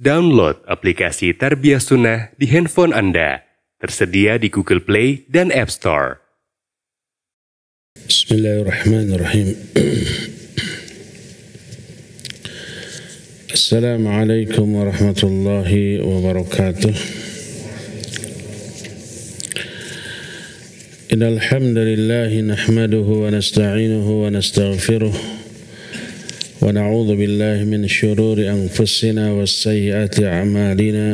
Download aplikasi Tarbiyah Sunnah di handphone Anda. Tersedia di Google Play dan App Store. Bismillahirrahmanirrahim. Assalamualaikum warahmatullahi wabarakatuh. Innal hamdalillah nahmaduhu wa nasta'inuhu wa nastaghfiruh. ونعوذ بالله من شرور أنفسنا والسيئات أعمالنا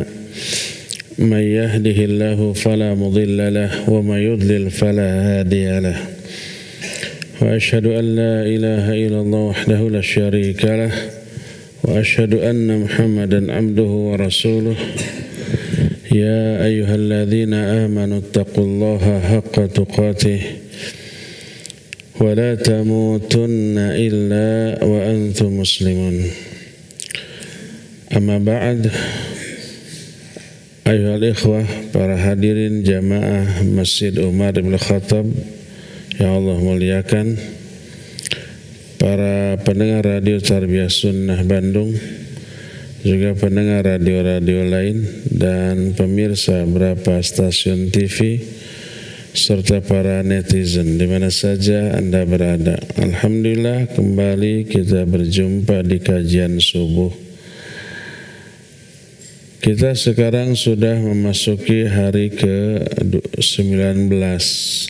من يهده الله فلا مضل له ومن يضلل فلا هادي له وأشهد أن لا إله إلا الله وحده لا شريك له وأشهد أن محمدا عبده ورسوله يا أيها الذين آمنوا اتقوا الله حق تقاته ولا تموتن إلا وأنتم مسلمون أما بعد أيها الإخوة para hadirin jamaah Masjid Umar Ibn Khattab yang Allah muliakan, para pendengar radio Tarbiyah Sunnah Bandung, juga pendengar radio-radio lain dan pemirsa beberapa stasiun TV serta para netizen di mana saja Anda berada. Alhamdulillah kembali kita berjumpa di kajian subuh. Kita sekarang sudah memasuki hari ke-19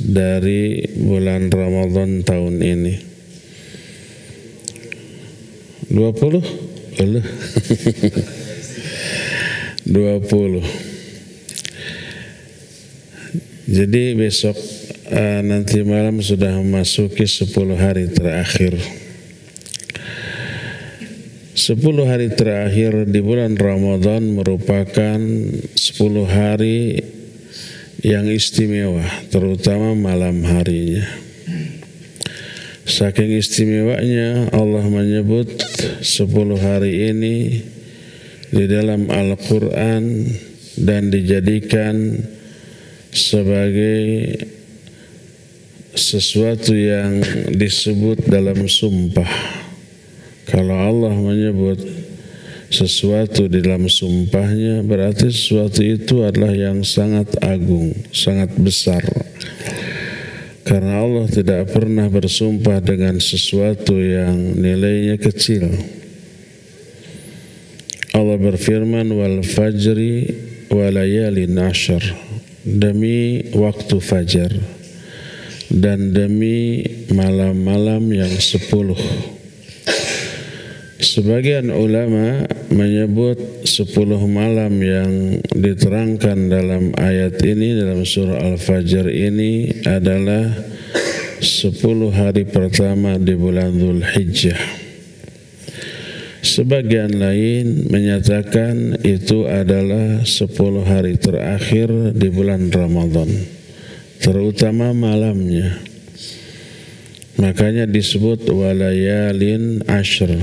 dari bulan Ramadan tahun ini. 20? 20. Jadi besok nanti malam sudah memasuki 10 hari terakhir. 10 hari terakhir di bulan Ramadan merupakan 10 hari yang istimewa, terutama malam harinya. Saking istimewanya Allah menyebut 10 hari ini di dalam Al-Quran dan dijadikan sebagai sesuatu yang disebut dalam sumpah. Kalau Allah menyebut sesuatu di dalam sumpahnya, berarti sesuatu itu adalah yang sangat agung, sangat besar. Karena Allah tidak pernah bersumpah dengan sesuatu yang nilainya kecil. Allah berfirman, wal fajri wa layalin ashar, demi waktu fajar dan demi malam-malam yang 10. Sebagian ulama menyebut 10 malam yang diterangkan dalam ayat ini, dalam surah Al-Fajr ini adalah 10 hari pertama di bulan Dzulhijjah. Sebagian lain menyatakan itu adalah 10 hari terakhir di bulan Ramadan, terutama malamnya. Makanya disebut walayalin ashr,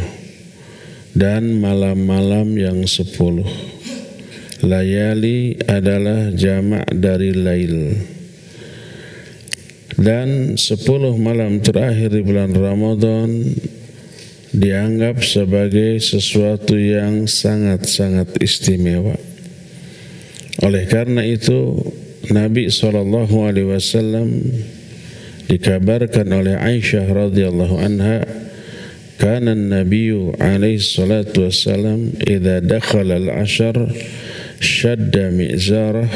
dan malam-malam yang 10. Layali adalah jamak dari lail. Dan 10 malam terakhir di bulan Ramadan dianggap sebagai sesuatu yang sangat-sangat istimewa. Oleh karena itu Nabi SAW dikabarkan oleh Aisyah radhiyallahu anha, kana an-nabiyyu alaihi salatu wassalam idza dakhala al-ashar shadda mi'zarah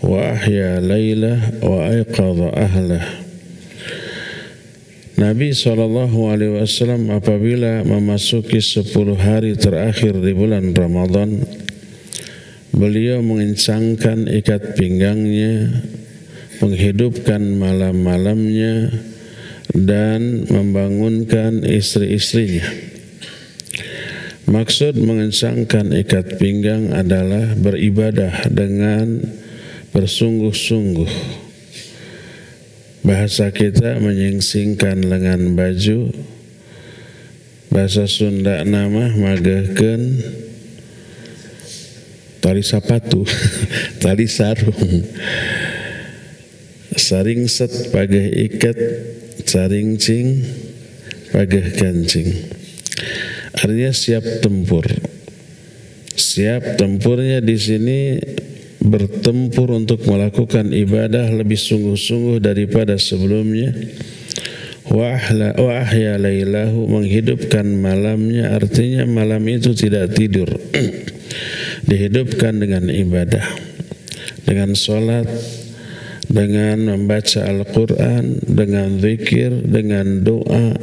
wa ahya laylah wa ayqadha ahlah. Nabi SAW apabila memasuki 10 hari terakhir di bulan Ramadan, beliau mengencangkan ikat pinggangnya, menghidupkan malam-malamnya, dan membangunkan istri-istrinya. Maksud mengencangkan ikat pinggang adalah beribadah dengan bersungguh-sungguh. Bahasa kita menyingsingkan lengan baju, bahasa Sunda nama magehkeun tali sapatu, tali sarung, saring set pageh ikat, saring cing pageh kancing. Artinya siap tempur, siap tempurnya di sini bertempur untuk melakukan ibadah lebih sungguh-sungguh daripada sebelumnya. Wa ahya lailahu, menghidupkan malamnya, artinya malam itu tidak tidur. Dihidupkan dengan ibadah, dengan sholat, dengan membaca Al-Quran, dengan zikir, dengan doa,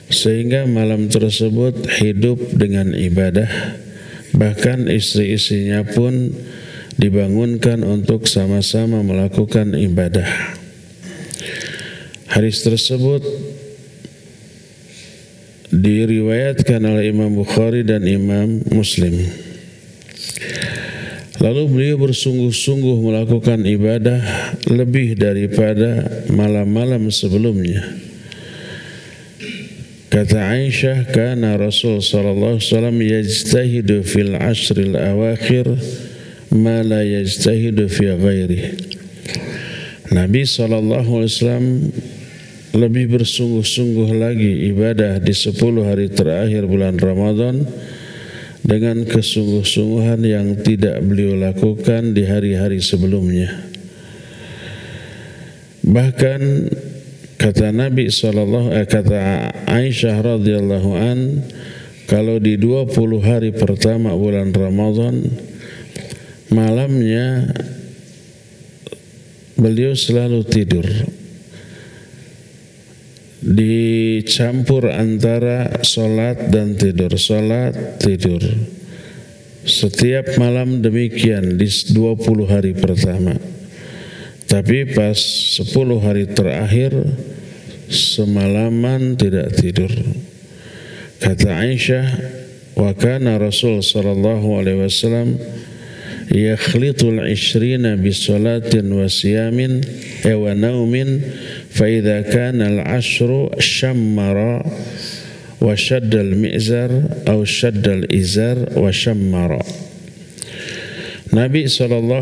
sehingga malam tersebut hidup dengan ibadah. Bahkan istri-istrinya pun dibangunkan untuk sama-sama melakukan ibadah. Hadis tersebut diriwayatkan oleh Imam Bukhari dan Imam Muslim. Lalu beliau bersungguh-sungguh melakukan ibadah lebih daripada malam-malam sebelumnya. Kata Aisyah, kana Rasul sallallahu alaihi wasallam yajtahidu fil ashril awakhir ma la yajtahidu fi ghairihi. Nabi sallallahu alaihi wasallam lebih bersungguh-sungguh lagi ibadah di 10 hari terakhir bulan Ramadan dengan kesungguh-sungguhan yang tidak beliau lakukan di hari-hari sebelumnya. Bahkan kata Nabi kata Aisyah radhiyallahu an, kalau di 20 hari pertama bulan Ramadan malamnya beliau selalu tidur, dicampur antara sholat dan tidur, sholat tidur. Setiap malam demikian di 20 hari pertama. Tapi pas 10 hari terakhir semalaman tidak tidur. Kata Aisyah, wa kana Rasul sallallahu alaihi wasallam yakhlitul 20 bi salatin wa siyamin wa naumin fa idza kana al-'ashru shammara wa shadda al-mi'zar aw shadda al-izar wa shammara. Nabi SAW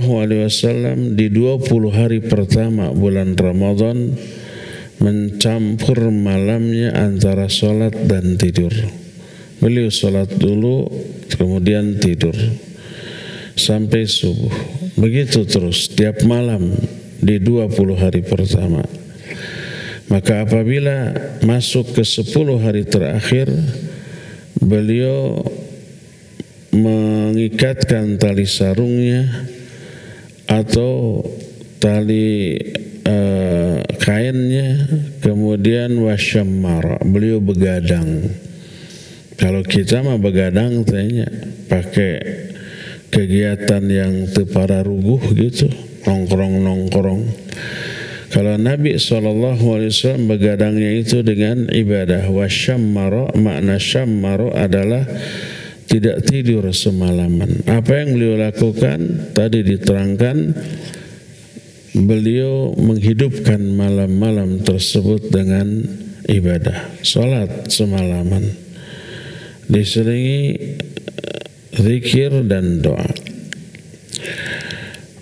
di 20 hari pertama bulan Ramadan mencampur malamnya antara sholat dan tidur. Beliau sholat dulu kemudian tidur sampai subuh. Begitu terus tiap malam di 20 hari pertama. Maka apabila masuk ke 10 hari terakhir, beliau mengikatkan tali sarungnya atau tali kainnya, kemudian wasyammara, beliau begadang. Kalau kita mah begadang tanya pakai kegiatan yang tepararuguh gitu, nongkrong. Kalau Nabi SAW begadangnya itu dengan ibadah. Wasyammara, makna syammara adalah tidak tidur semalaman. Apa yang beliau lakukan tadi diterangkan, beliau menghidupkan malam-malam tersebut dengan ibadah, salat semalaman, diselingi zikir dan doa.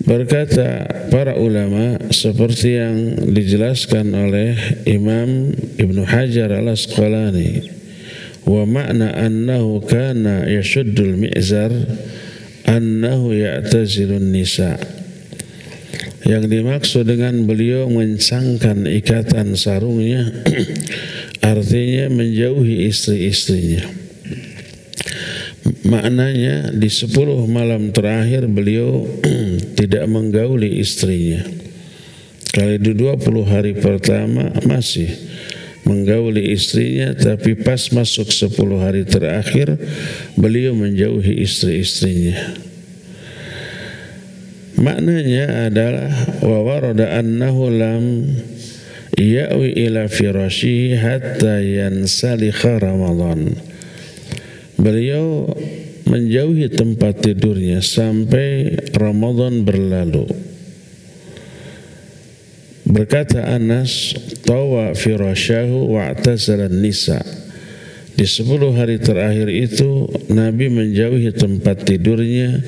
Berkata para ulama seperti yang dijelaskan oleh Imam Ibnu Hajar al-Asqalani, wa makna annahu kana yashuddul mi'zar annahu ya'tazilun nisa. Yang dimaksud dengan beliau mencangkan ikatan sarungnya artinya menjauhi istri-istrinya. Maknanya di 10 malam terakhir beliau tidak menggauli istrinya. Kalau di 20 hari pertama masih menggauli istrinya, tapi pas masuk 10 hari terakhir beliau menjauhi istri-istrinya. Maknanya adalah wa warada annahu lam ya'wi ila firashihi hatta yansalikha Ramadan. Beliau menjauhi tempat tidurnya sampai Ramadan berlalu. Berkata Anas, tawa firasyahu wa'tazalan nisa. Di 10 hari terakhir itu Nabi menjauhi tempat tidurnya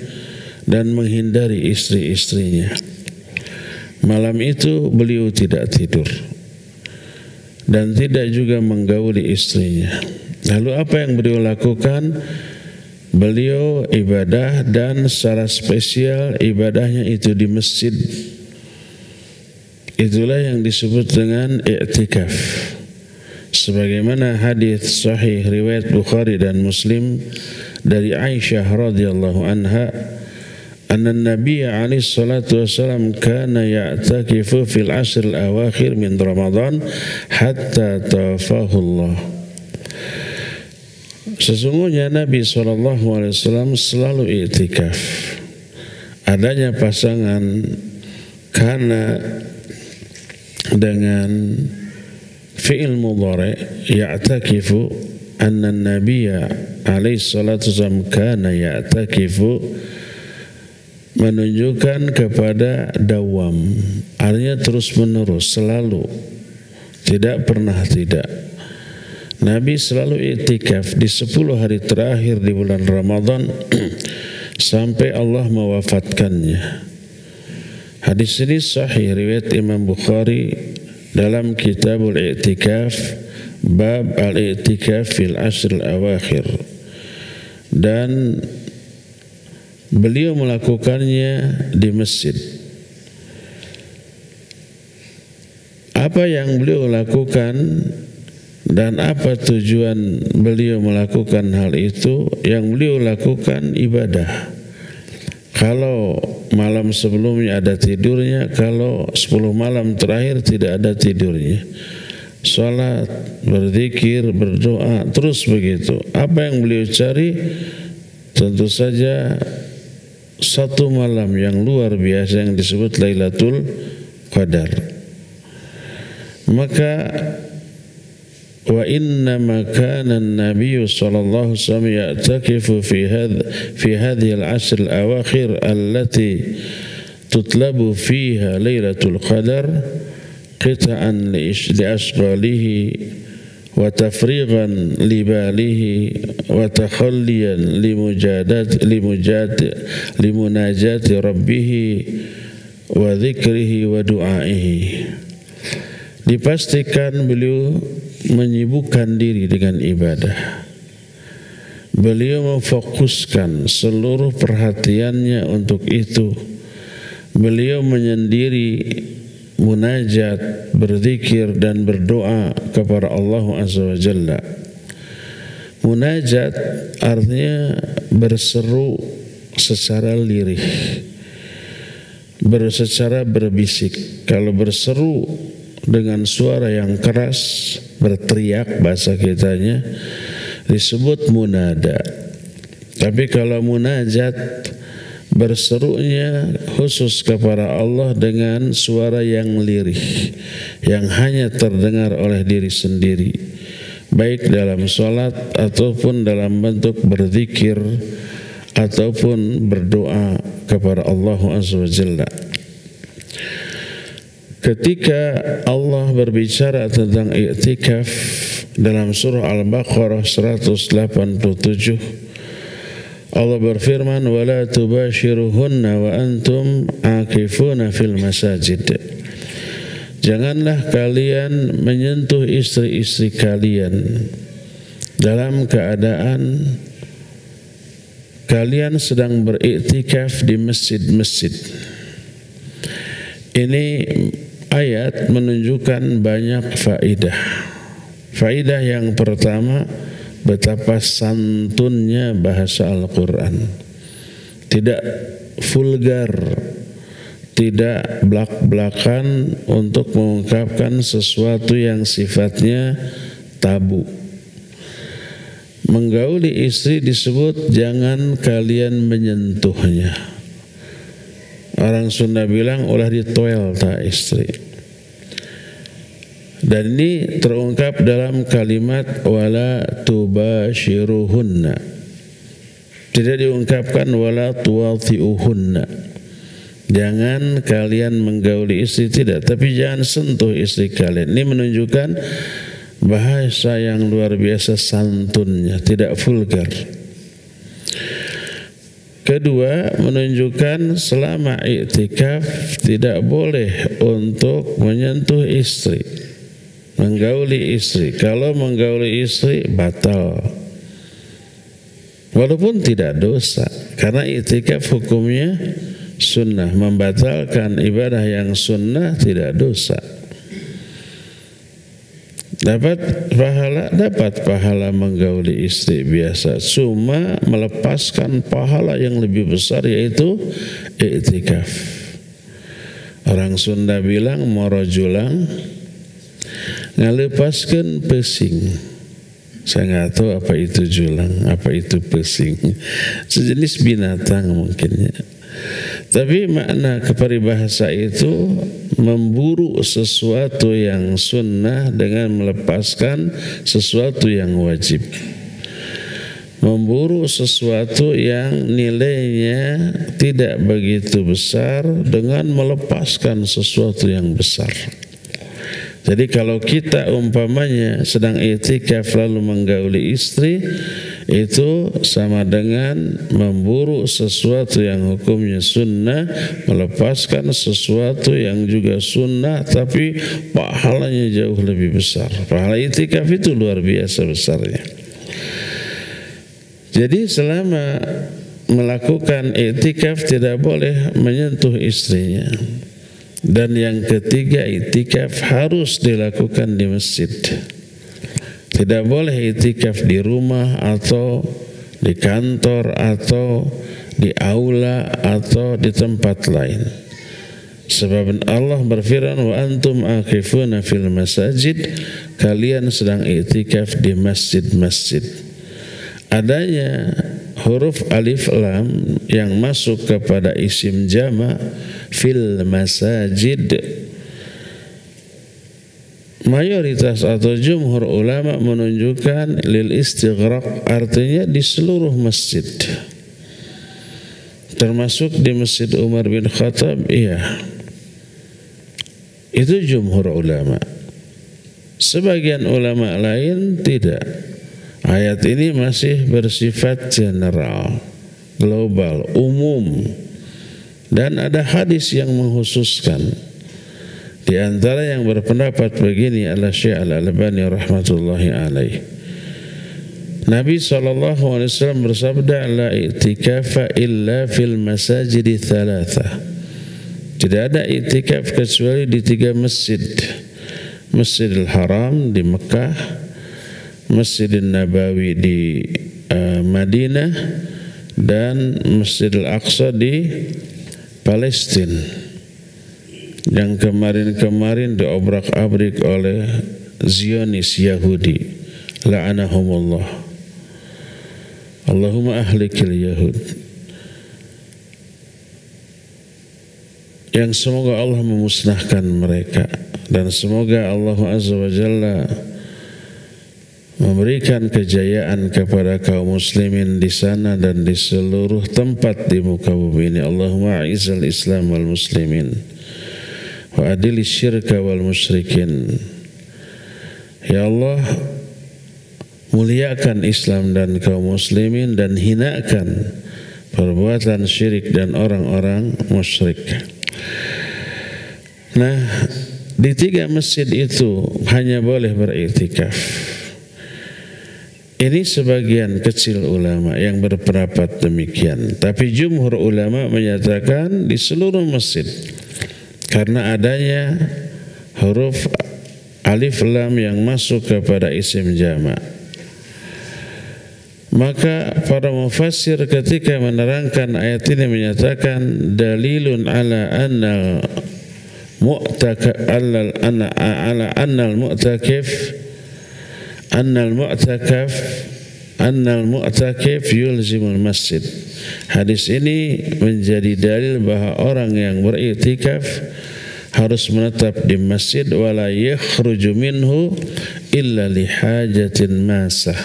dan menghindari istri-istrinya. Malam itu beliau tidak tidur dan tidak juga menggauli istrinya. Lalu apa yang beliau lakukan? beliau ibadah dan secara spesial ibadahnya itu di masjid. Itulah yang disebut dengan i'tikaf. Sebagaimana hadis sahih riwayat Bukhari dan Muslim dari Aisyah radhiyallahu anha, anna Nabi alaihi salatu wasallam kana ya'takifu fil ashr al-awakhir min Ramadan hatta tawafahu Allah. Sesungguhnya Nabi SAW selalu i'tikaf. Adanya pasangan kana dengan fi'il mudhari ya'takifu, anna nabiyya alaihi salatu wasallam kana ya'takifu, menunjukkan kepada dawam, artinya terus menerus, selalu, tidak pernah tidak. Nabi selalu i'tikaf di 10 hari terakhir di bulan Ramadan sampai Allah mewafatkannya. Hadis ini sahih riwayat Imam Bukhari dalam Kitabul I'tikaf, bab al-i'tikaf fil ashr al-awakhir, dan beliau melakukannya di masjid. Apa yang beliau lakukan dan apa tujuan beliau melakukan hal itu? Yang beliau lakukan ibadah. Kalau malam sebelumnya ada tidurnya, kalau 10 malam terakhir tidak ada tidurnya. Salat, berzikir, berdoa, terus begitu. Apa yang beliau cari? Tentu saja satu malam yang luar biasa yang disebut Lailatul Qadar. Maka wa innama kana an-nabiy sallallahu alaihi wasallam ya'takifu fi hadhihi al-ashr al-awakhir allati tutlabu fiha Lailatul Qadar qita'an li ashghalihi wa tafrigan li balihi wa takhalliyan li munajati rabbih wa dzikrihi wa du'aihi. Dipastikan beliau menyibukkan diri dengan ibadah. Beliau memfokuskan seluruh perhatiannya untuk itu. Beliau menyendiri munajat, berzikir dan berdoa kepada Allah Azza wa Jalla. Munajat artinya berseru secara lirih, secara berbisik. Kalau berseru dengan suara yang keras, berteriak bahasa kitanya, disebut munada. Tapi kalau munajat, berserunya khusus kepada Allah dengan suara yang lirih, yang hanya terdengar oleh diri sendiri, baik dalam salat ataupun dalam bentuk berzikir ataupun berdoa kepada Allah Azza wa Jalla. Ketika Allah berbicara tentang i'tikaf dalam surah Al-Baqarah 187, Allah berfirman, "Wala tubashiruhunna wa antum aqifuna fil masajid." Janganlah kalian menyentuh istri-istri kalian dalam keadaan kalian sedang beriktikaf di masjid-masjid. Ini ayat menunjukkan banyak faidah. Faidah yang pertama, betapa santunnya bahasa Al-Quran. Tidak vulgar, tidak belak-belakan untuk mengungkapkan sesuatu yang sifatnya tabu. Menggauli istri disebut jangan kalian menyentuhnya. Orang Sunda bilang ulah ditoel tak istri. Dan ini terungkap dalam kalimat wala tubashiruhunna. Tidak diungkapkan wala tuwathi'uhunna. Jangan kalian menggauli istri, tidak, tapi jangan sentuh istri kalian. Ini menunjukkan bahasa yang luar biasa santunnya, tidak vulgar. Kedua, menunjukkan selama i'tikaf tidak boleh untuk menyentuh istri, menggauli istri. Kalau menggauli istri batal. walaupun tidak dosa, karena i'tikaf hukumnya sunnah. Membatalkan ibadah yang sunnah tidak dosa. Dapat pahala menggauli istri biasa, cuma melepaskan pahala yang lebih besar, yaitu i'tikaf. Orang Sunda bilang moro julang ngalepaskeun pesing. Saya nggak tahu apa itu julang, apa itu pesing. Sejenis binatang mungkinnya. Tapi makna keparibahasa itu memburu sesuatu yang sunnah dengan melepaskan sesuatu yang wajib. Memburu sesuatu yang nilainya tidak begitu besar dengan melepaskan sesuatu yang besar. Jadi kalau kita umpamanya sedang i'tikaf lalu menggauli istri, itu sama dengan memburu sesuatu yang hukumnya sunnah, melepaskan sesuatu yang juga sunnah tapi pahalanya jauh lebih besar. Pahala i'tikaf itu luar biasa besarnya. Jadi selama melakukan i'tikaf tidak boleh menyentuh istrinya. Dan yang ketiga, i'tikaf harus dilakukan di masjid. Tidak boleh i'tikaf di rumah atau di kantor atau di aula atau di tempat lain. Sebab Allah berfirman, wa antum aqifuna fil masajid, kalian sedang i'tikaf di masjid-masjid. Adanya huruf alif lam yang masuk kepada isim jama' fil masajid, mayoritas atau jumhur ulama menunjukkan lil istighraq, artinya di seluruh masjid, termasuk di Masjid Umar bin Khattab. Iya, itu jumhur ulama. Sebagian ulama lain tidak. Ayat ini masih bersifat general, global, umum, dan ada hadis yang mengkhususkan. Di antara yang berpendapat begini adalah Syekh Al-Albani rahmatullahi alaih. Nabi SAW bersabda, la i'tikafa illa fil masajidi thalatha. Tidak ada i'tikaf kecuali di 3 masjid. Masjidil Haram di Mekah, Masjidil Nabawi di Madinah, dan Masjidil Aqsa di Palestina, yang kemarin-kemarin diobrak-abrik oleh Zionis Yahudi, la'anahumullah. Allahumma ahlikil Yahud. Yang semoga Allah memusnahkan mereka, dan semoga Allah Azza wa Jalla memberikan kejayaan kepada kaum muslimin di sana dan di seluruh tempat di muka bumi ini. Allahumma a'izzal Islam wal muslimin wa adil syirka wal musyrikin. Ya Allah, muliakan Islam dan kaum muslimin dan hinakan perbuatan syirik dan orang-orang musyrik. Nah, di 3 masjid itu hanya boleh beriktikaf. Ini sebagian kecil ulama yang berpendapat demikian. Tapi jumhur ulama menyatakan di seluruh masjid, karena adanya huruf alif lam yang masuk kepada isim jama'. Maka para mufassir ketika menerangkan ayat ini menyatakan dalilun ala annal mu'takif annal mu'takif yulzimul masjid. Hadis ini menjadi dalil bahwa orang yang beriktikaf harus menetap di masjid, wala yakhruju minhu illa lihajatin masah.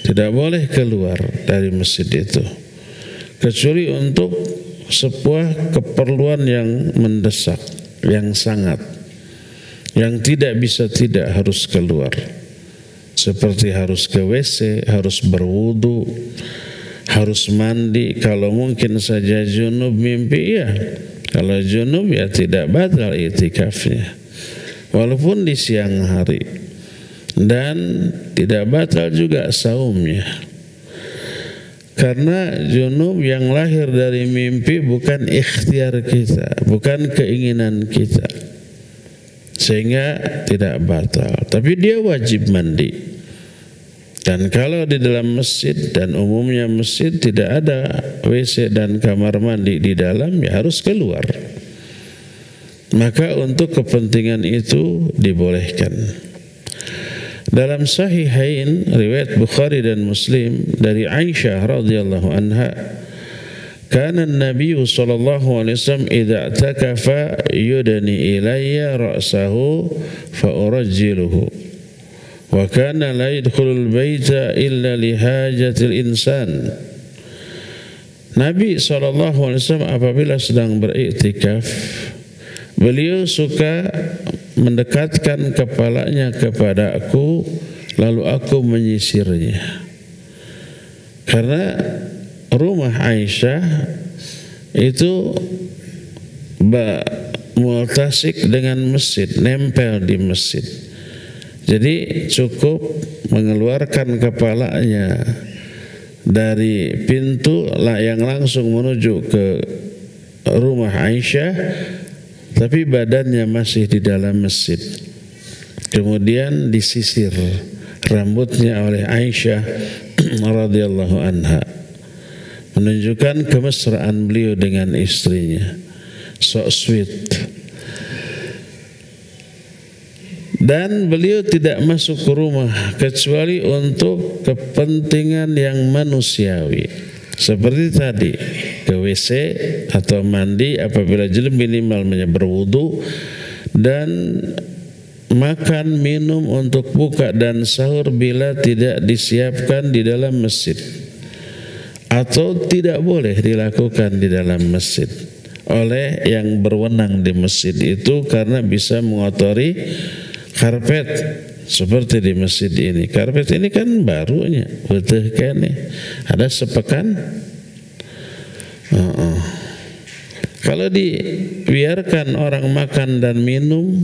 Tidak boleh keluar dari masjid itu kecuali untuk sebuah keperluan yang mendesak, yang sangat, yang tidak bisa tidak harus keluar. Seperti harus ke WC, harus berwudu, harus mandi. Kalau mungkin saja junub mimpi, ya. Kalau junub ya tidak batal i'tikafnya, walaupun di siang hari. Dan tidak batal juga saumnya. Karena junub yang lahir dari mimpi bukan ikhtiar kita, bukan keinginan kita, sehingga tidak batal. Tapi dia wajib mandi. Dan kalau di dalam masjid, dan umumnya masjid tidak ada WC dan kamar mandi di dalam, ya harus keluar. Maka untuk kepentingan itu dibolehkan. Dalam Sahihain riwayat Bukhari dan Muslim dari Aisyah radhiyallahu anha, kana an-nabiy sallallahu alaihi wasallam idza i'takafa yudni ilayya ra'sahu fa urajjiluhu wa kana la yadkhulul baita illa li hajatil insan. Nabi sallallahu alaihi wasallam apabila sedang beriktikaf, beliau suka mendekatkan kepalanya kepada aku, lalu aku menyisirnya. Karena rumah Aisyah itu mu'tasik dengan masjid, nempel di masjid. Jadi cukup mengeluarkan kepalanya dari pintu yang langsung menuju ke rumah Aisyah, tapi badannya masih di dalam masjid. Kemudian disisir rambutnya oleh Aisyah radhiyallahu anha, menunjukkan kemesraan beliau dengan istrinya. So sweet. Dan beliau tidak masuk ke rumah kecuali untuk kepentingan yang manusiawi. Seperti tadi, ke WC atau mandi apabila jelek, minimal berwudu, dan makan minum untuk buka dan sahur bila tidak disiapkan di dalam masjid, atau tidak boleh dilakukan di dalam masjid oleh yang berwenang di masjid itu, karena bisa mengotori karpet. Seperti di masjid ini, karpet ini kan barunya, betul kan? Ada sepekan. Kalau dibiarkan orang makan dan minum,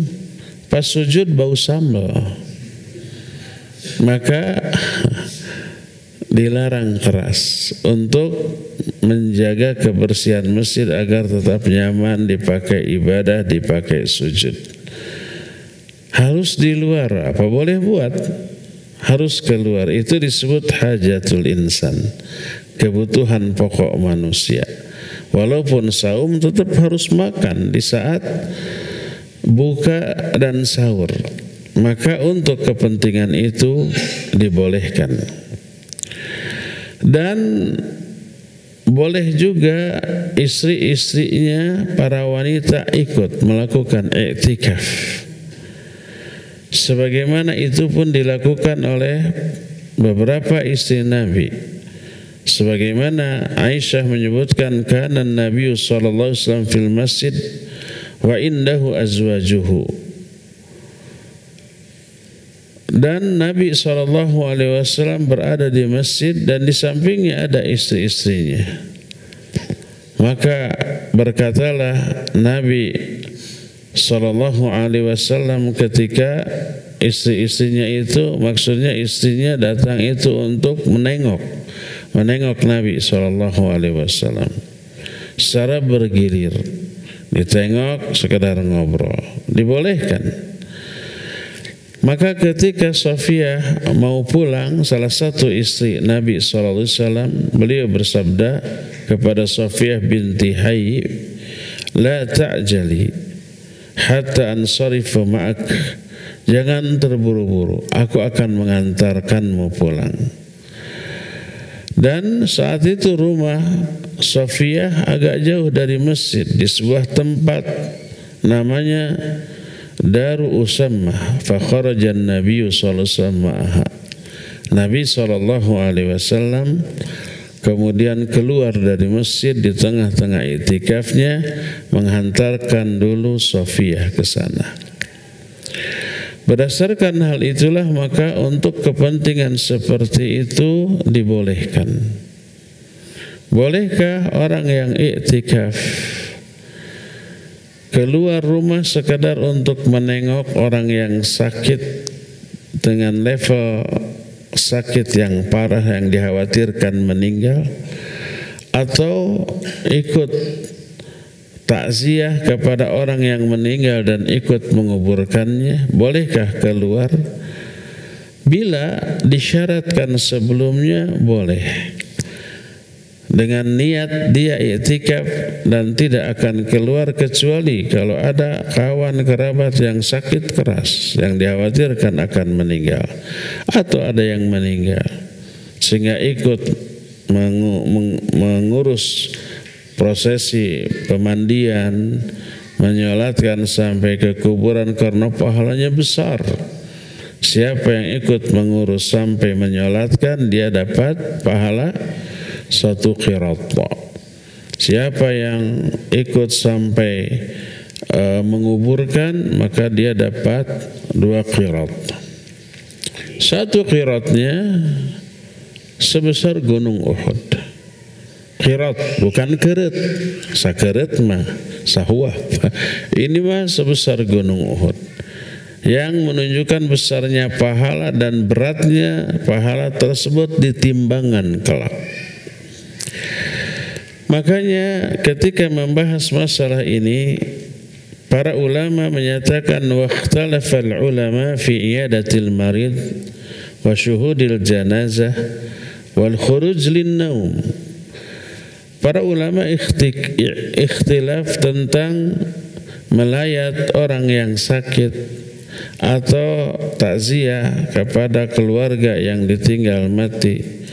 pas sujud bau sambal, maka dilarang keras untuk menjaga kebersihan masjid agar tetap nyaman dipakai ibadah, dipakai sujud. Harus di luar, apa boleh buat? Harus keluar. Itu disebut hajatul insan, kebutuhan pokok manusia. Walaupun saum tetap harus makan di saat buka dan sahur. Maka untuk kepentingan itu dibolehkan. Dan boleh juga istri-istrinya, para wanita, ikut melakukan i'tikaf. Sebagaimana itu pun dilakukan oleh beberapa istri Nabi. Sebagaimana Aisyah menyebutkan, kana Nabi sallallahu alaihi wasallam fil masjid wa indahu azwajuhu. Dan Nabi sallallahu alaihi wasallam berada di masjid dan di sampingnya ada istri-istrinya. Maka berkatalah Nabi sallallahu alaihi wasallam ketika istri-istrinya itu, maksudnya istrinya datang itu untuk menengok Nabi sallallahu alaihi wasallam secara bergilir, ditengok sekedar ngobrol, dibolehkan. Maka ketika Sofia mau pulang, salah satu istri Nabi sallallahu alaihi wasallam, beliau bersabda kepada Sofia binti Hayy, la ta'jali hatta ansarifa ma'ak, jangan terburu-buru, aku akan mengantarkanmu pulang. Dan saat itu rumah Sofia agak jauh dari masjid, di sebuah tempat namanya Daru Usammah. Fa kharaja an-nabiy sallallahu alaihi wasallam, Nabi sallallahu alaihi wasallam kemudian keluar dari masjid di tengah-tengah iktikafnya, menghantarkan dulu Sofia ke sana. Berdasarkan hal itulah maka untuk kepentingan seperti itu dibolehkan. Bolehkah orang yang iktikaf keluar rumah sekadar untuk menengok orang yang sakit dengan level sakit yang parah yang dikhawatirkan meninggal, atau ikut takziah kepada orang yang meninggal dan ikut menguburkannya, bolehkah keluar? Bila disyaratkan sebelumnya boleh, dengan niat dia i'tikaf dan tidak akan keluar kecuali kalau ada kawan kerabat yang sakit keras yang dikhawatirkan akan meninggal, atau ada yang meninggal sehingga ikut mengurus prosesi pemandian, menyolatkan sampai ke kuburan karena pahalanya besar. Siapa yang ikut mengurus sampai menyolatkan, dia dapat pahala 1 qirat. Siapa yang ikut sampai menguburkan, maka dia dapat 2 qirat. 1 qiratnya sebesar gunung Uhud. Qirat bukan keret. Sakeret mah sahuah. Ini mah sebesar gunung Uhud, yang menunjukkan besarnya pahala dan beratnya pahala tersebut di timbangan kelak. Makanya ketika membahas masalah ini, para ulama menyatakan waqtalafal ulama fi iyadatil marid wa syuhudil janazah wal khuruj lin naum. Para ulama ikhtilaf tentang melayat orang yang sakit atau takziah kepada keluarga yang ditinggal mati,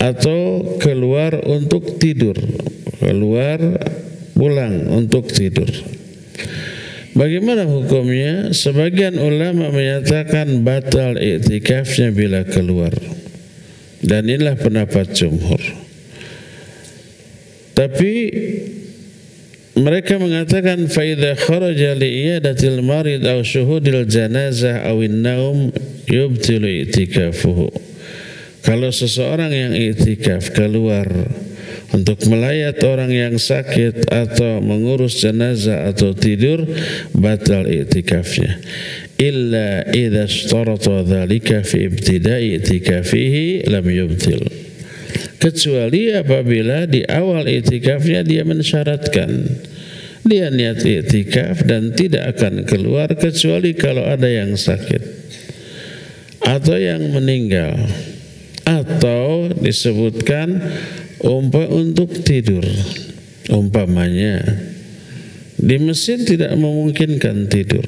atau keluar untuk tidur, keluar pulang untuk tidur. Bagaimana hukumnya? Sebagian ulama menyatakan batal i'tikafnya bila keluar, dan inilah pendapat jumhur. Tapi mereka mengatakan fa idza kharaja li iyadatil marid aw syuhudil janazah aw an-naum yubtilu i'tikafuhu. Kalau seseorang yang i'tikaf keluar untuk melayat orang yang sakit atau mengurus jenazah atau tidur, batal i'tikafnya. Illa idza ishtarata dzalika fi ibtida'i i'tikafihi lam yubtil. Kecuali apabila di awal i'tikafnya dia mensyaratkan, dia niat i'tikaf dan tidak akan keluar kecuali kalau ada yang sakit atau yang meninggal, atau disebutkan untuk tidur. Umpamanya di masjid tidak memungkinkan tidur,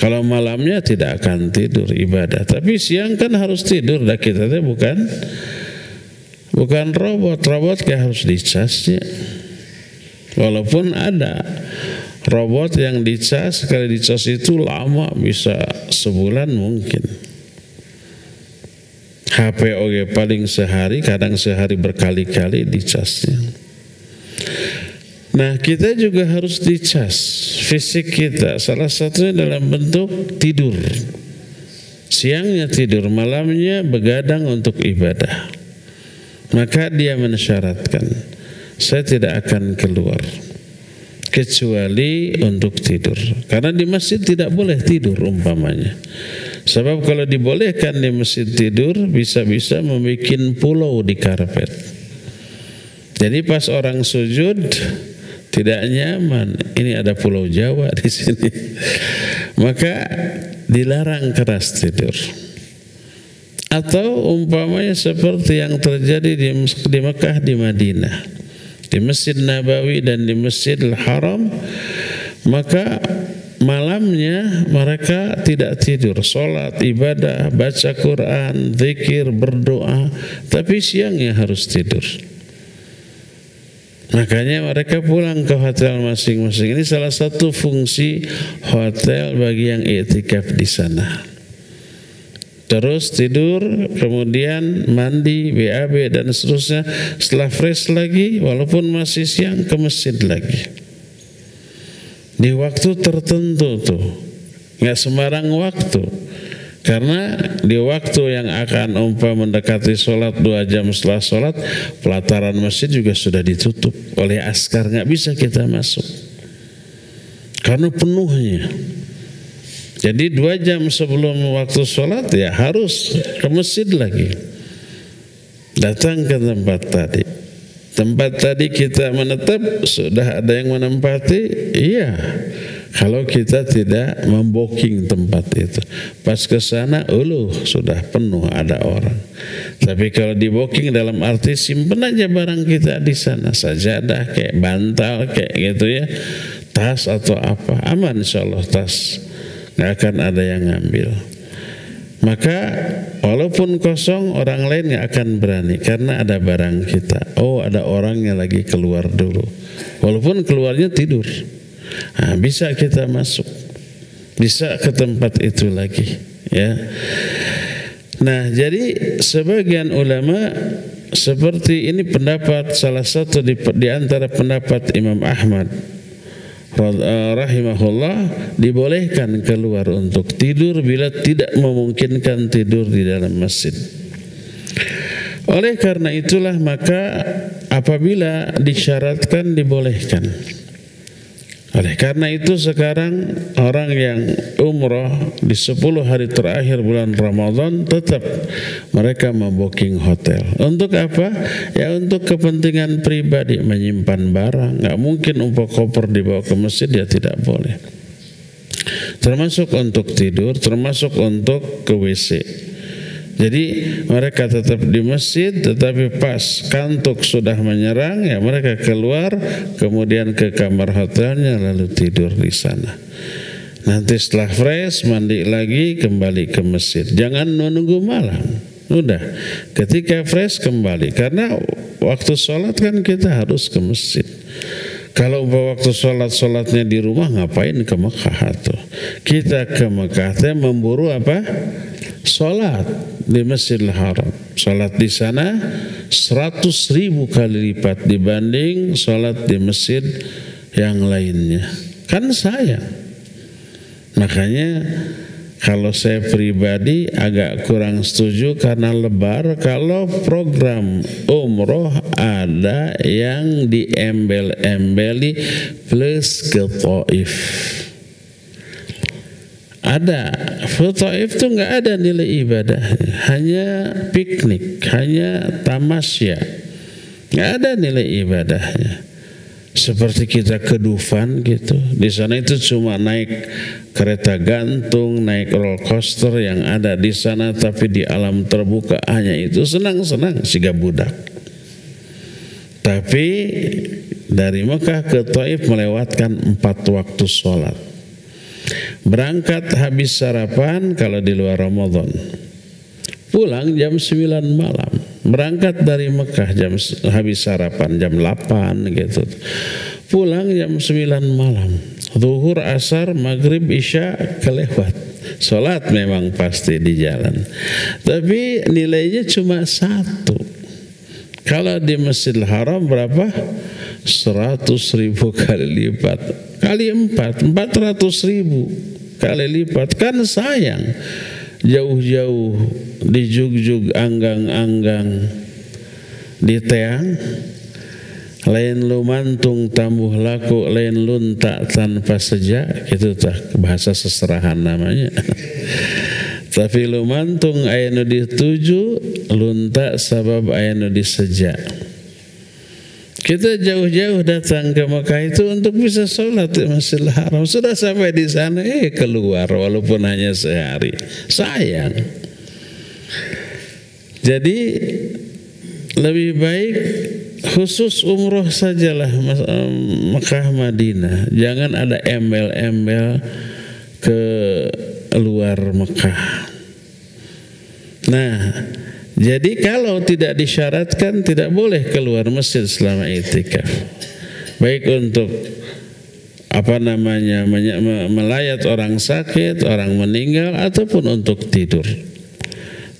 kalau malamnya tidak akan tidur ibadah, tapi siang kan harus tidur. Dah kita bukan robot kayak harus dicasnya. Walaupun ada robot yang dicas, sekali dicas itu lama, bisa sebulan mungkin. HP oke paling sehari, kadang sehari berkali-kali dicasnya. Nah, kita juga harus dicas fisik kita, salah satunya dalam bentuk tidur. Siangnya tidur, malamnya begadang untuk ibadah. Maka dia mensyaratkan, saya tidak akan keluar kecuali untuk tidur. Karena di masjid tidak boleh tidur umpamanya. Sebab kalau dibolehkan di masjid tidur, bisa-bisa membuat pulau di karpet. Jadi pas orang sujud tidak nyaman. Ini ada pulau Jawa di sini. Maka dilarang keras tidur. Atau umpamanya seperti yang terjadi di Mekah, di Madinah, di Masjid Nabawi dan di Masjidil Haram, maka malamnya mereka tidak tidur, sholat, ibadah, baca Quran, zikir, berdoa, tapi siangnya harus tidur. Makanya mereka pulang ke hotel masing-masing. Ini salah satu fungsi hotel bagi yang i'tikaf di sana. Terus tidur, kemudian mandi, BAB dan seterusnya. Setelah fresh lagi, walaupun masih siang, ke masjid lagi. Di waktu tertentu tuh, nggak sembarang waktu. Karena di waktu yang akan mendekati sholat 2 jam setelah sholat, pelataran masjid juga sudah ditutup oleh askar, nggak bisa kita masuk. Karena penuhnya. Jadi 2 jam sebelum waktu sholat ya harus ke masjid lagi. Datang ke tempat tadi. Tempat tadi kita menetap, sudah ada yang menempati? Iya. Kalau kita tidak membooking tempat itu. Pas ke sana, sudah penuh ada orang. Tapi kalau di booking dalam arti simpen aja barang kita di sana. Sajadah kayak bantal kayak gitu ya. Tas atau apa. Aman insyaallah tas. Nggak akan ada yang ngambil. Maka walaupun kosong, orang lain nggak akan berani karena ada barang kita. Oh, ada orang yang lagi keluar dulu. Walaupun keluarnya tidur, nah, bisa kita masuk, bisa ke tempat itu lagi, ya. Nah, jadi sebagian ulama seperti ini pendapat salah satu di antara pendapat Imam Ahmad rahimahullah, dibolehkan keluar untuk tidur bila tidak memungkinkan tidur di dalam masjid. Oleh karena itulah maka apabila disyaratkan dibolehkan. Oleh karena itu sekarang orang yang umroh di 10 hari terakhir bulan Ramadan tetap mereka membooking hotel. Untuk apa? Ya untuk kepentingan pribadi, menyimpan barang. Nggak mungkin umpah koper dibawa ke masjid, ya tidak boleh. Termasuk untuk tidur, termasuk untuk ke WC. Jadi mereka tetap di masjid, tetapi pas kantuk sudah menyerang, ya mereka keluar, kemudian ke kamar hotelnya, lalu tidur di sana. Nanti setelah fresh, mandi lagi, kembali ke masjid. Jangan menunggu malam. Udah, ketika fresh kembali. Karena waktu sholat kan kita harus ke masjid. Kalau waktu sholatnya di rumah, ngapain ke Mekah tuh? Kita ke Mekah memburu apa? Sholat di Masjidil Haram. Sholat di sana 100.000 kali lipat dibanding sholat di masjid yang lainnya. Kan sayang. Makanya kalau saya pribadi agak kurang setuju karena lebar kalau program umroh ada yang diembel-embeli plus ke Taif. Ada, Taif itu nggak ada nilai ibadah, hanya piknik, hanya tamasya, nggak ada nilai ibadahnya. Seperti kita ke Dufan gitu, di sana itu cuma naik kereta gantung, naik roller coaster yang ada di sana, tapi di alam terbuka hanya itu, senang-senang siga budak. Tapi dari Mekah ke Taif melewatkan 4 waktu sholat. Berangkat habis sarapan kalau di luar Ramadan, pulang jam 9 malam. Berangkat dari Mekah habis sarapan jam 8 gitu. Pulang jam 9 malam. Zuhur, asar, maghrib, isya kelewat. Sholat memang pasti di jalan. Tapi nilainya cuma 1. Kalau di Masjidil Haram berapa? 100.000 kali lipat. Kali 4, 400.000 kali lipat. Kan sayang. Jauh-jauh di Jugjug, anggang-anggang di Teang, lain lumantung tambuh laku, lain luntak tanpa sejak, itu tak bahasa seserahan namanya. Tapi lumantung ayanu dituju, luntak sabab ayanu disejak. Kita jauh-jauh datang ke Mekah itu untuk bisa sholat di Masjidil Haram. Sudah sampai di sana, keluar walaupun hanya sehari. Sayang. Jadi lebih baik khusus umroh sajalah Mekah Madinah. Jangan ada embel-embel ke luar Mekah. Nah, jadi kalau tidak disyaratkan tidak boleh keluar masjid selama i'tikaf. Baik untuk melayat orang sakit, orang meninggal ataupun untuk tidur.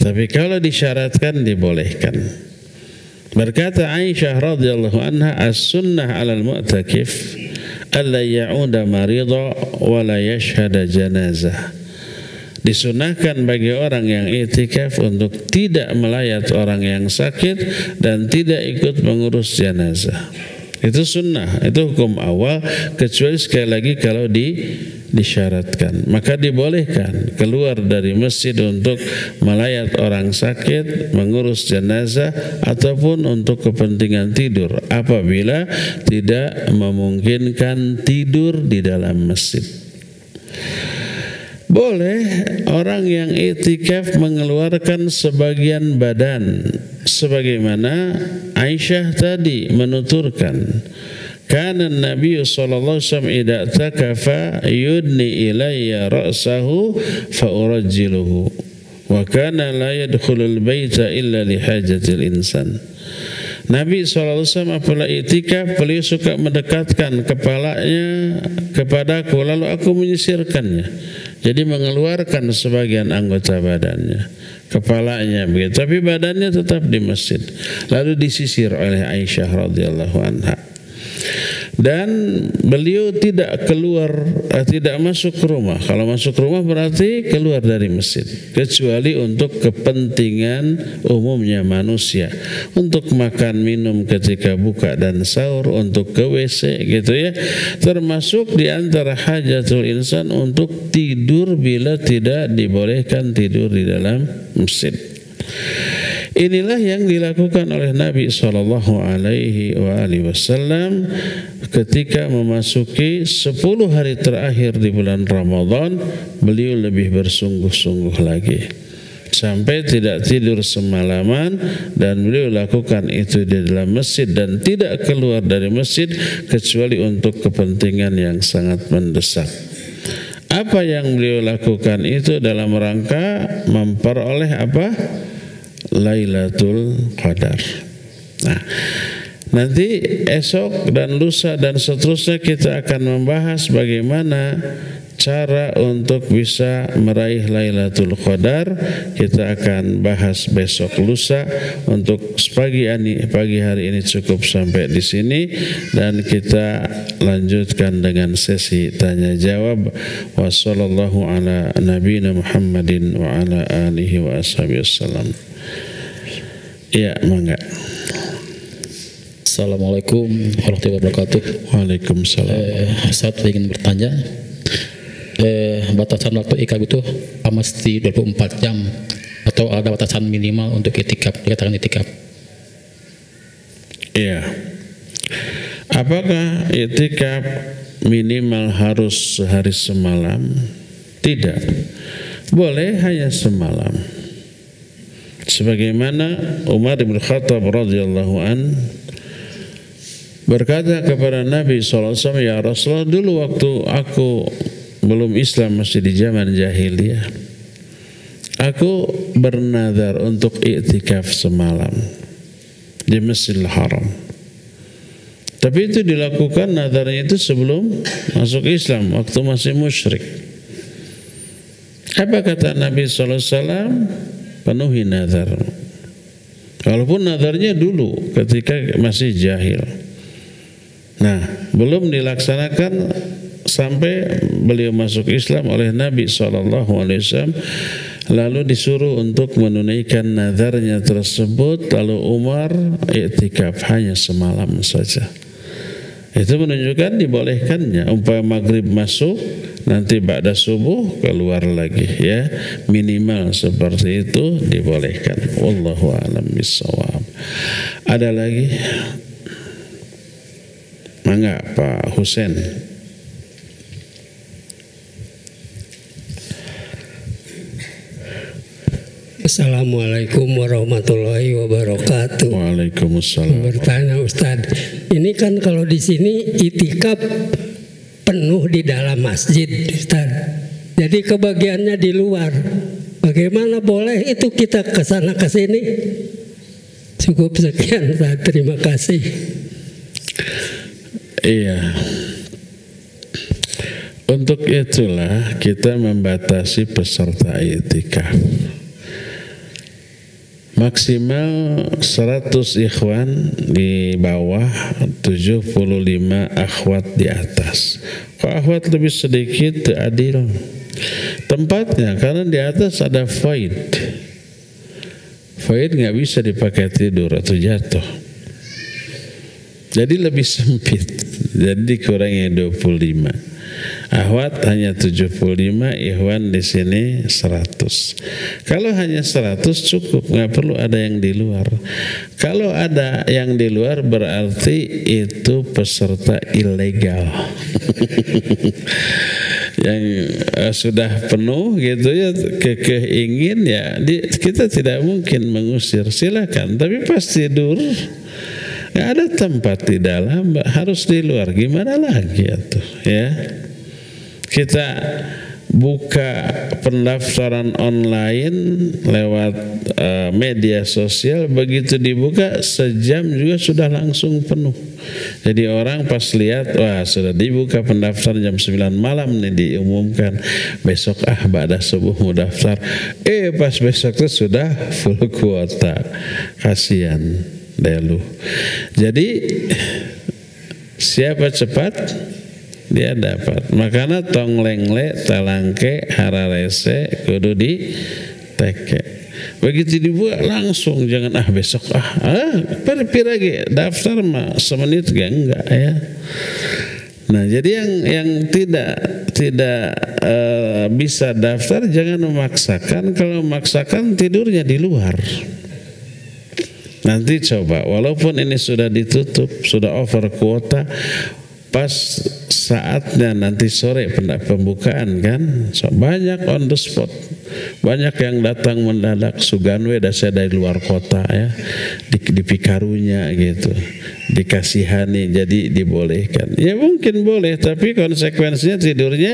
Tapi kalau disyaratkan dibolehkan. Berkata Aisyah radhiyallahu anha, as-sunnah 'alal mu'takif alla ya'uda marida wa la yashhada janazah. Disunahkan bagi orang yang i'tikaf untuk tidak melayat orang yang sakit dan tidak ikut mengurus jenazah. Itu sunnah, itu hukum awal, kecuali sekali lagi kalau disyaratkan. Maka dibolehkan keluar dari masjid untuk melayat orang sakit, mengurus jenazah, ataupun untuk kepentingan tidur apabila tidak memungkinkan tidur di dalam masjid. Boleh orang yang i'tikaf mengeluarkan sebagian badan, sebagaimana Aisyah tadi menuturkan, kana Nabi sallallahu alaihi wasallam idza takafa yudni ilayya ra'sahu fa urajjiluhu wa kana la yadkhulul baita illa li hajatil insan. Nabi SAW apabila i'tikaf, beliau suka mendekatkan kepalanya kepadaku, lalu aku menyisirkannya. Jadi mengeluarkan sebagian anggota badannya, kepalanya begitu, tapi badannya tetap di masjid. Lalu disisir oleh Aisyah radhiyallahu anha. Dan beliau tidak keluar, tidak masuk rumah. Kalau masuk rumah berarti keluar dari masjid, kecuali untuk kepentingan umumnya manusia, untuk makan minum ketika buka dan sahur, untuk ke WC gitu ya. Termasuk di antara hajatul insan untuk tidur bila tidak dibolehkan tidur di dalam masjid. Inilah yang dilakukan oleh Nabi sallallahu alaihi wasallam ketika memasuki 10 hari terakhir di bulan Ramadan. Beliau lebih bersungguh-sungguh lagi sampai tidak tidur semalaman, dan beliau lakukan itu di dalam masjid dan tidak keluar dari masjid kecuali untuk kepentingan yang sangat mendesak. Apa yang beliau lakukan itu dalam rangka memperoleh apa? Lailatul Qadar. Nah, nanti esok dan lusa dan seterusnya kita akan membahas bagaimana cara untuk bisa meraih Lailatul Qadar. Kita akan bahas besok lusa. Untuk pagi hari ini cukup sampai di sini, dan kita lanjutkan dengan sesi tanya jawab. Wassallallahu ala nabiyina Muhammadin wa ala alihi wa ashabihi wasallam. Ya, mangga. Assalamualaikum warahmatullahi wabarakatuh. Waalaikumsalam. Saya ingin bertanya, batasan waktu ikaf itu mesti 24 jam atau ada batasan minimal untuk itikaf, dikatakan itikaf? Iya. Apakah itikaf minimal harus sehari semalam? Tidak. Boleh hanya semalam. Sebagaimana Umar bin Khattab radhiyallahu an berkata kepada Nabi SAW, ya Rasulullah, dulu waktu aku belum Islam, masih di zaman jahiliyah, aku bernazar untuk i'tikaf semalam di Masjidil Haram. Tapi itu dilakukan, nazarnya itu sebelum masuk Islam, waktu masih musyrik. Apa kata Nabi SAW? Penuhi nazar. Walaupun nazarnya dulu ketika masih jahil. Nah, belum dilaksanakan sampai beliau masuk Islam oleh Nabi SAW. Lalu disuruh untuk menunaikan nazarnya tersebut. Lalu Umar i'tikaf hanya semalam saja. Itu menunjukkan dibolehkannya. Umpama maghrib masuk, nanti ba'da subuh keluar lagi, ya. Minimal seperti itu dibolehkan. Wallahu a'lam bishawab. Ada lagi? Mangga Pak Husain. Assalamualaikum warahmatullahi wabarakatuh. Waalaikumsalam. Bertanya Ustaz, ini kan kalau di sini itikaf penuh di dalam masjid, Ustaz. Jadi kebagiannya di luar. Bagaimana boleh itu kita ke sana ke sini? Cukup sekian, Ustaz. Terima kasih. Iya. Untuk itulah kita membatasi peserta i'tikaf. Maksimal 100 ikhwan di bawah, 75 akhwat di atas. Kalau akhwat lebih sedikit tidak adil tempatnya, karena di atas ada faid. Faid nggak bisa dipakai tidur atau jatuh. Jadi lebih sempit. Jadi dikurangi 25. Ahwat hanya 75, ikhwan di sini 100. Kalau hanya 100 cukup, nggak perlu ada yang di luar. Kalau ada yang di luar berarti itu peserta ilegal. Yang sudah penuh gitu ya, keingin ya, kita tidak mungkin mengusir, silakan. Tapi pas tidur nggak ada tempat di dalam, harus di luar. Gimana lagi ya? Kita buka pendaftaran online lewat media sosial, begitu dibuka sejam juga sudah langsung penuh. Jadi orang pas lihat, wah sudah dibuka pendaftaran jam 9 malam nih diumumkan, besok ba'da subuh mau daftar. Pas besok itu sudah full kuota. Kasihan delu. Jadi siapa cepat dia dapat. Makanya tong lengle talangke hararese kudu di teke. Begitu dibuat langsung, jangan besok piragi daftar mah semenit gak enggak ya. Nah, jadi yang tidak bisa daftar jangan memaksakan. Kalau memaksakan tidurnya di luar. Nanti coba, walaupun ini sudah ditutup, sudah over kuota, pas saatnya nanti sore pembukaan kan, so, banyak on the spot, banyak yang datang mendadak, suganwe dasar dari luar kota ya, di pikarunya gitu, dikasihani, jadi dibolehkan. Ya mungkin boleh, tapi konsekuensinya tidurnya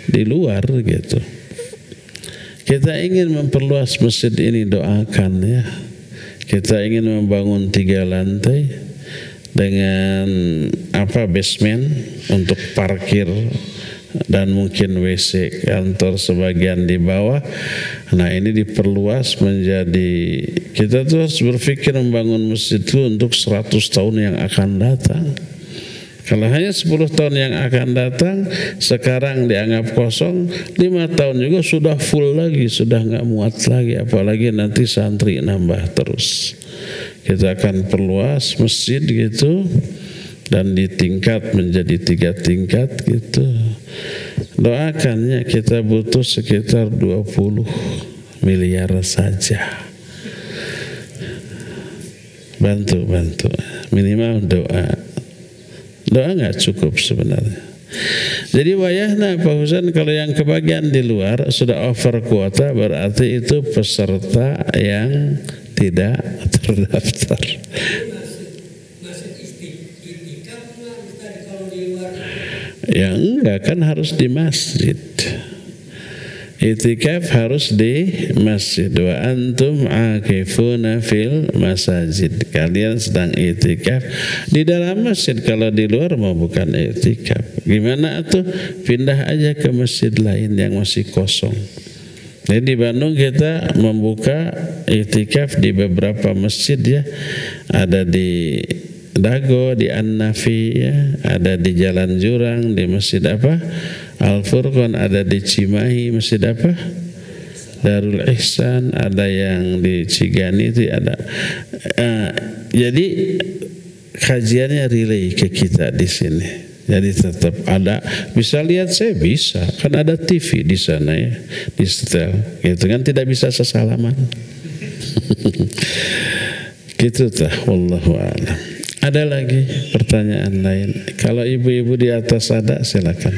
di luar gitu. Kita ingin memperluas masjid ini, doakan ya. Kita ingin membangun 3 lantai dengan basement untuk parkir dan mungkin WC kantor sebagian di bawah. Nah, ini diperluas menjadi, kita tuh harus berpikir membangun masjid itu untuk 100 tahun yang akan datang. Kalau hanya 10 tahun yang akan datang, sekarang dianggap kosong, 5 tahun juga sudah full lagi, sudah nggak muat lagi, apalagi nanti santri nambah terus. Kita akan perluas masjid gitu, dan ditingkat menjadi 3 tingkat gitu. Doakannya, kita butuh sekitar 20 miliar saja. Bantu minimal doa. Doa nggak cukup sebenarnya. Jadi wayahna Pak Husain, kalau yang kebagian di luar sudah over kuota, berarti itu peserta yang tidak terdaftar. Ya enggak, kan harus di masjid. Itikaf harus di masjid. Wa antum akifuna fil masajid. Kalian sedang itikaf di dalam masjid. Kalau di luar mau bukan itikaf. Gimana tuh? Pindah aja ke masjid lain yang masih kosong. Jadi di Bandung kita membuka itikaf di beberapa masjid ya. Ada di Dago, di An-Nafi ya, ada di Jalan Jurang, di Masjid Al-Furqan, ada di Cimahi, Masjid Darul Ihsan, ada yang di Cigani itu ada. Jadi kajiannya relay ke kita di sini. Jadi tetap ada, bisa lihat saya bisa, kan ada TV di sana ya, di setel, gitu kan, tidak bisa sesalaman. Gitu tah, wallahu a'lam. Ada lagi pertanyaan lain? Kalau ibu-ibu di atas ada, silakan.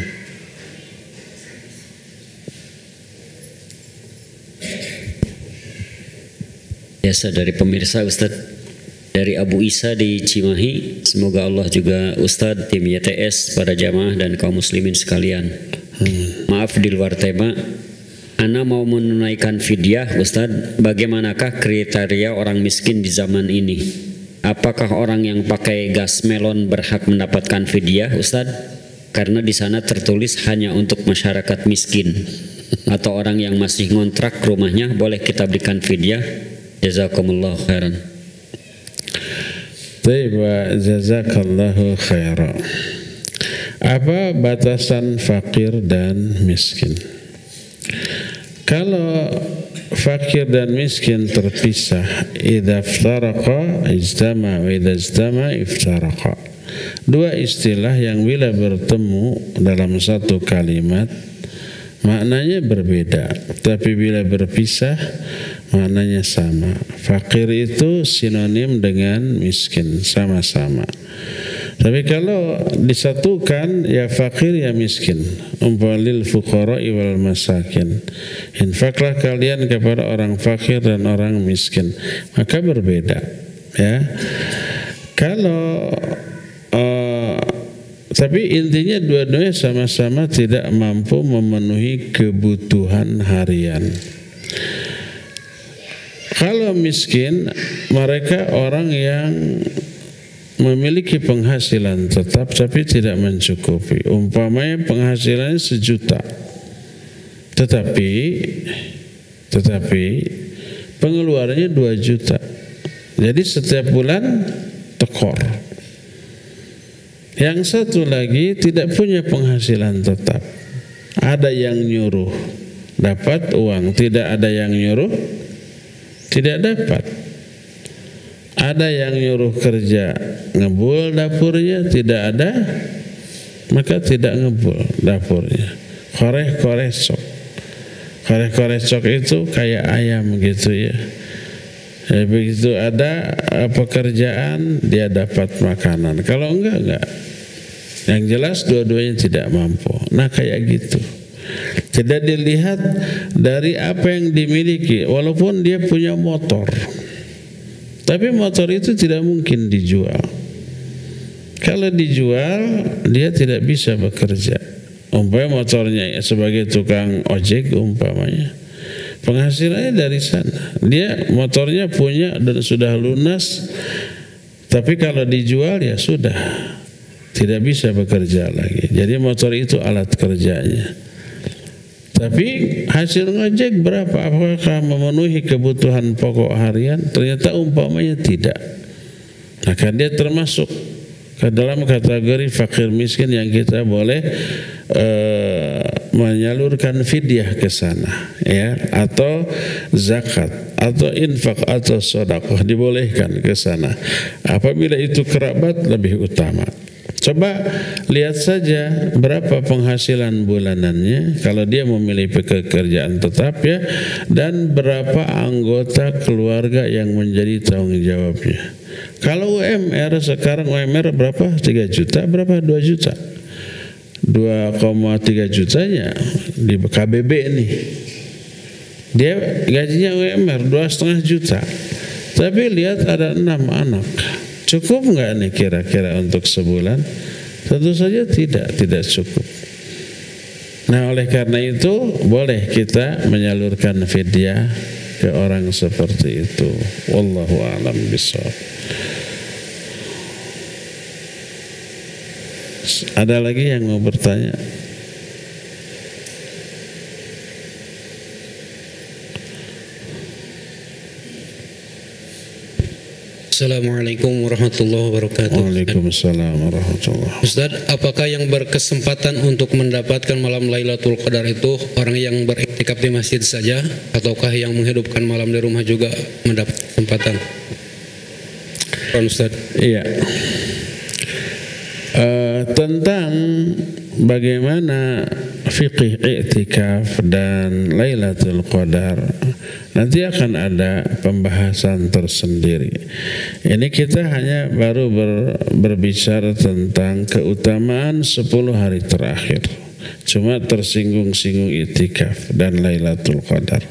Biasa dari pemirsa Ustadz, dari Abu Isa di Cimahi, semoga Allah juga Ustadz, tim YTS, para jamaah dan kaum muslimin sekalian. Maaf di luar tema, ana mau menunaikan fidyah Ustadz, bagaimanakah kriteria orang miskin di zaman ini? Apakah orang yang pakai gas melon berhak mendapatkan fidyah Ustadz? Karena di sana tertulis hanya untuk masyarakat miskin. Atau orang yang masih ngontrak rumahnya boleh kita berikan fidyah? Jazakumullah khairan. Baik, jazakallahu khairan. Apa batasan fakir dan miskin? Kalau fakir dan miskin terpisah, idza iftaraqa ijtama wa idza ijtama iftaraqa. Dua istilah yang bila bertemu dalam satu kalimat maknanya berbeda, tapi bila berpisah maknanya sama. Fakir itu sinonim dengan miskin, sama-sama. Tapi kalau disatukan, ya fakir ya miskin. Umpalil fuqara'i wal masakin. Infaklah kalian kepada orang fakir dan orang miskin. Maka berbeda. Ya. Kalau tapi intinya dua-duanya sama-sama tidak mampu memenuhi kebutuhan harian. Kalau miskin, mereka orang yang memiliki penghasilan tetap tapi tidak mencukupi. Umpamanya penghasilannya 1 juta, tetapi pengeluarannya 2 juta. Jadi setiap bulan tekor. Yang satu lagi tidak punya penghasilan tetap. Ada yang nyuruh dapat uang, tidak ada yang nyuruh tidak dapat. Ada yang nyuruh kerja, ngebul dapurnya, tidak ada, maka tidak ngebul dapurnya. Koreh-koreh-sok. Koreh-koreh-sok itu kayak ayam gitu ya. Begitu ada pekerjaan, dia dapat makanan. Kalau enggak. Yang jelas dua-duanya tidak mampu. Nah kayak gitu. Tidak dilihat dari apa yang dimiliki, walaupun dia punya motor. Tapi motor itu tidak mungkin dijual. Kalau dijual, dia tidak bisa bekerja. Umpamanya motornya sebagai tukang ojek umpamanya, penghasilannya dari sana. Dia motornya punya dan sudah lunas, tapi kalau dijual ya sudah, tidak bisa bekerja lagi. Jadi motor itu alat kerjanya. Tapi hasil ngojek berapa? Apakah memenuhi kebutuhan pokok harian? Ternyata umpamanya tidak. Maka dia termasuk ke dalam kategori fakir miskin yang kita boleh menyalurkan fidyah ke sana, ya, atau zakat, atau infak, atau sedekah dibolehkan ke sana. Apabila itu kerabat lebih utama. Coba lihat saja berapa penghasilan bulanannya kalau dia memilih pekerjaan tetap, ya, dan berapa anggota keluarga yang menjadi tanggung jawabnya. Kalau UMR sekarang UMR berapa? 3 juta, berapa? 2 juta. 2,3 jutanya di KBB nih. Dia gajinya UMR 2,5 juta. Tapi lihat ada 6 anak. Cukup nggak nih kira-kira untuk sebulan? Tentu saja tidak cukup. Nah oleh karena itu boleh kita menyalurkan fidyah ke orang seperti itu. Wallahu a'lam bishawab. Ada lagi yang mau bertanya? Assalamualaikum warahmatullahi wabarakatuh. Waalaikumsalam warahmatullahi wabarakatuh. Ustaz, apakah yang berkesempatan untuk mendapatkan malam Lailatul Qadar itu orang yang beriktikaf di masjid saja, ataukah yang menghidupkan malam di rumah juga mendapat kesempatan? Ustaz. Iya. Tentang bagaimana fikih i'tikaf dan Lailatul Qadar nanti akan ada pembahasan tersendiri. Ini kita hanya baru berbicara tentang keutamaan 10 hari terakhir. Cuma tersinggung-singgung i'tikaf dan Lailatul Qadar.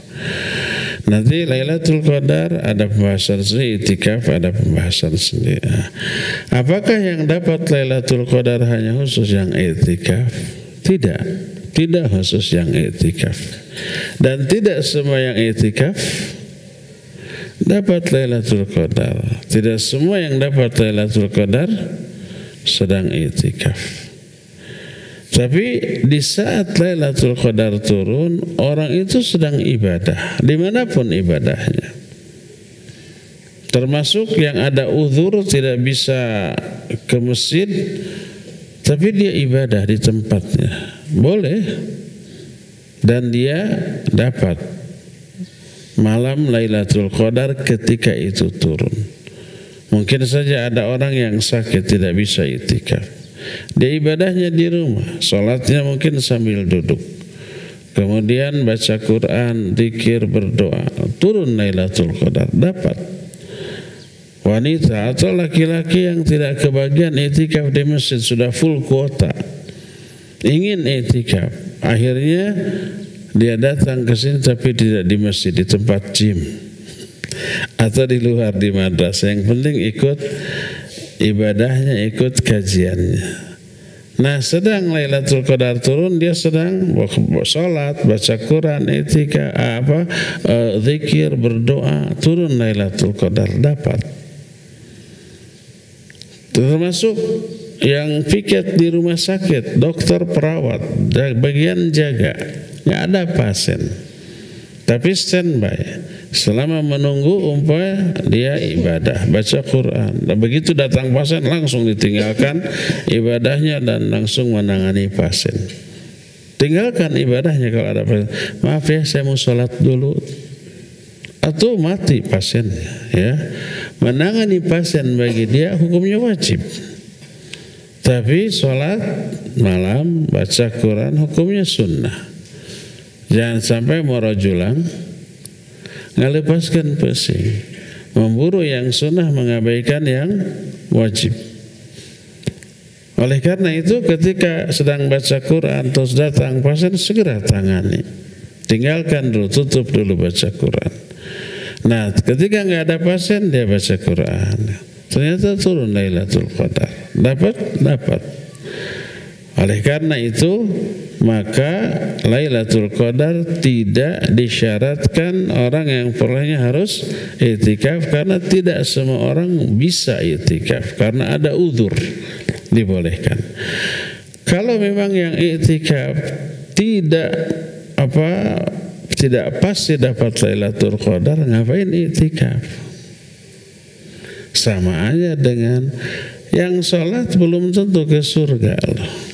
Nanti Lailatul Qadar ada pembahasan sendiri, i'tikaf ada pembahasan sendiri. Apakah yang dapat Lailatul Qadar hanya khusus yang i'tikaf? Tidak khusus yang i'tikaf. Dan tidak semua yang i'tikaf dapat Lailatul Qadar. Tidak semua yang dapat Lailatul Qadar sedang i'tikaf. Tapi di saat Lailatul Qadar turun, orang itu sedang ibadah, dimanapun ibadahnya. Termasuk yang ada uzur tidak bisa ke masjid, tapi dia ibadah di tempatnya, boleh, dan dia dapat malam Lailatul Qadar ketika itu turun. Mungkin saja ada orang yang sakit tidak bisa itikaf. Dia ibadahnya di rumah, sholatnya mungkin sambil duduk. Kemudian baca Quran, zikir, berdoa. Turun Lailatul Qadar, dapat. Wanita atau laki-laki yang tidak kebagian itikaf di masjid, sudah full kuota, ingin itikaf. Akhirnya dia datang ke sini tapi tidak di masjid, di tempat gym atau di luar di madrasah. Yang penting ikut ibadahnya, ikut kajiannya. Nah, sedang Lailatul Qadar turun, dia sedang sholat, baca Quran, itikaf, zikir, berdoa, turun Lailatul Qadar, dapat. Termasuk yang piket di rumah sakit, dokter, perawat, bagian jaga, nggak ada pasien, tapi standby. Selama menunggu umpamanya dia ibadah, baca Quran. Dan begitu datang pasien langsung ditinggalkan ibadahnya dan langsung menangani pasien. Tinggalkan ibadahnya kalau ada pasien. Maaf ya, saya mau sholat dulu. Atau mati pasiennya. Ya, menangani pasien bagi dia hukumnya wajib. Tapi sholat malam, baca Quran hukumnya sunnah. Jangan sampai marajulang ngelepaskan pusing, memburu yang sunnah, mengabaikan yang wajib. Oleh karena itu ketika sedang baca Quran terus datang pasien, segera tangani, tinggalkan dulu, tutup dulu baca Quran. Nah, ketika nggak ada pasien dia baca Quran, ternyata turun Lailatul Qadar, dapat. Oleh karena itu maka Lailatul Qadar tidak disyaratkan orang yang perolehnya harus itikaf, karena tidak semua orang bisa itikaf karena ada uzur, dibolehkan. Kalau memang yang itikaf tidak pasti dapat Lailatul Qadar, ngapain itikaf? Sama aja dengan yang sholat belum tentu ke surga loh.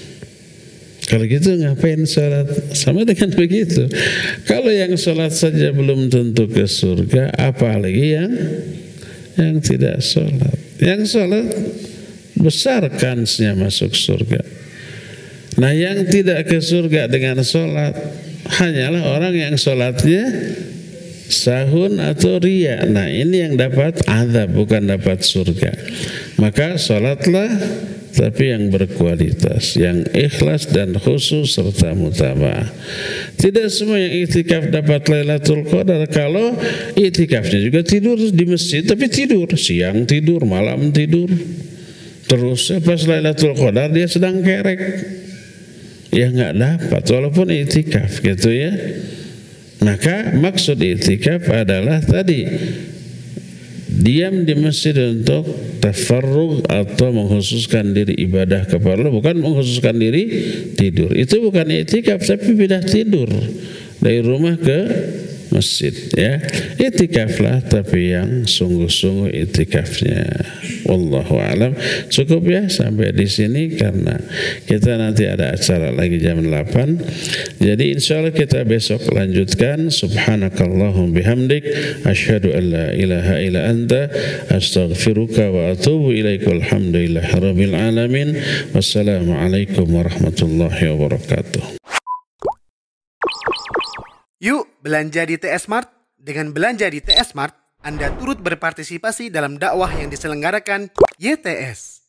Kalau gitu ngapain sholat? Sama dengan begitu. Kalau yang sholat saja belum tentu ke surga, apalagi yang tidak sholat. Yang sholat besar kansnya masuk surga. Nah, yang tidak ke surga dengan sholat hanyalah orang yang sholatnya sahun atau riya. Nah, ini yang dapat azab, bukan dapat surga. Maka sholatlah tapi yang berkualitas, yang ikhlas dan khusus serta mutaba'ah. Tidak semua yang itikaf dapat Lailatul Qadar. Kalau itikafnya juga tidur di masjid, tapi tidur siang, tidur malam, tidur terus, pas Lailatul Qadar dia sedang kerek, ya nggak dapat walaupun itikaf gitu ya. Maka maksud itikaf adalah tadi, diam di masjid untuk tafarrug atau mengkhususkan diri ibadah kepada Allah, bukan mengkhususkan diri tidur. Itu bukan i'tikaf tapi pindah tidur dari rumah ke masjid ya. I'tikaflah tapi yang sungguh-sungguh i'tikafnya. Wallahu a'lam. Cukup ya sampai di sini karena kita nanti ada acara lagi jam 8. Jadi insyaallah kita besok lanjutkan. Subhanakallahum bihamdik asyhadu an la ilaha illa anta astaghfiruka wa atubu ilaika. Alhamdulillahirabbil alamin. Wassalamualaikum warahmatullahi wabarakatuh. Yuk belanja di TS Mart. Dengan belanja di TS Mart, Anda turut berpartisipasi dalam dakwah yang diselenggarakan YTS.